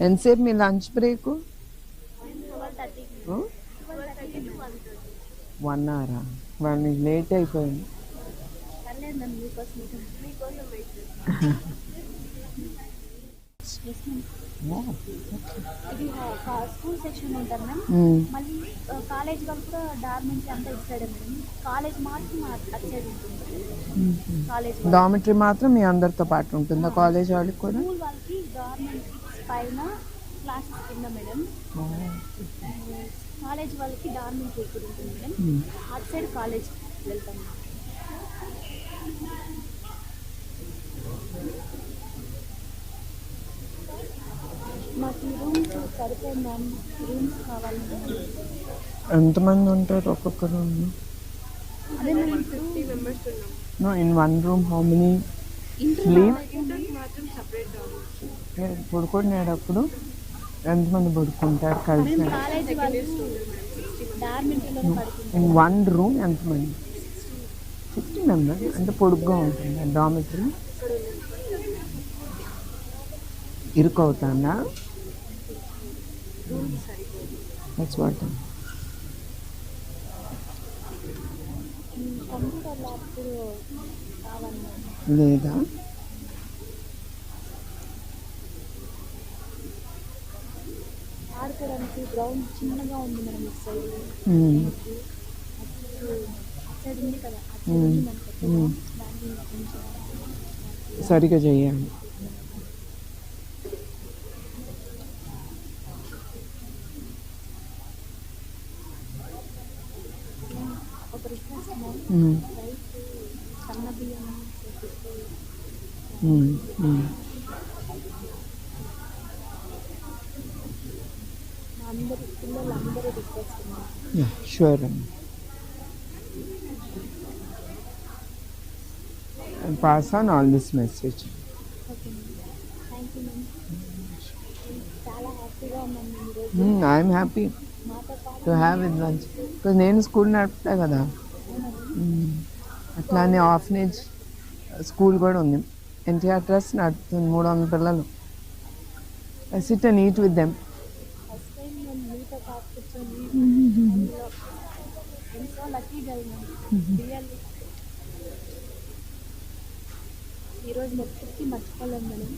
ఎంతసేపు మీ lunch break? 1 అవరా? వాళ్ళు లేట్ అయిపోయింది. ఇది స్కూల్ సెక్షన్ ఉంటుంది మ్యామ్. మళ్ళీ కాలేజ్ వాళ్ళు కూడా డార్మెంటరీ అంతా ఇటు సైడ్ మేడం. కాలేజ్ మాత్రం అటు సైడ్ ఉంటుంది. కాలేజ్ డార్మెంటరీ మాత్రం మీ అందరితో పాటు ఉంటుందా? కాలేజ్ వాళ్ళకి కూడా? స్కూల్ వాళ్ళకి డార్మెంటరీ పైన క్లాసెస్ కింద మేడం. కాలేజ్ వాళ్ళకి డార్మెంటరీ ఇక్కడ ఉంటుంది మేడం. అటు సైడ్ కాలేజ్ వెళ్తాం. మాకు ఈ రూమ్స్ సరిపోయింది మ్యామ్. రూమ్స్ కావాలి. ఎంతమంది ఉంటారు ఒక్కొక్క రూమ్? అదే మేము 50 మెంబర్స్ ఉన్నాం. No, in one room how many sleep? పడుకునేటప్పుడు ఎంతమంది పడుకుంటారు కలిసి? కాలేజ్ వాళ్ళు డార్మెంటరీలో పడుకుంటారు. ఇన్ వన్ రూమ్ ఎంతమంది? 60 మెంబర్స్. అంటే పొడుగ్గా ఉంటుంది డార్మెంటరీ. ఇరుకవుతుందా? That's what. కంప్యూటర్ ల్యాబ్ కావాలి లేదా? ఆడుకోవడానికి గ్రౌండ్ చిన్నగా ఉంది మేడం. ఇటు సైడ్ సైడ్ ఉంది కదా, సరిగా చేయాలి. ఒక రిక్వెస్ట్ మ్యామ్. సన్న బియ్యం అందరు పిల్లలు అందరూ రిక్వెస్ట్ మ్యామ్. షూర్ అండి. Pass on all this message. Okay ma'am. Thank you ma'am. చాలా హ్యాపీగా ఉన్నాను ఈరోజు. ఐఎమ్ హ్యాపీ మాతో పాటు to have with lunch. Because నేను స్కూల్ నడుపుతా కదా, అట్లానే ఆర్ఫనేజ్ స్కూల్ కూడా ఉంది. ఎన్టీఆర్ ట్రస్ట్ నడుపుతుంది. 300 పిల్లలు. I SIT and eat with them. First time నేను మీతో పాటు కూర్చొని ఎంతో లక్కీ జరిగినాను రియల్లీ. ఈరోజు మొత్తం మర్చిపోలేము మేడం.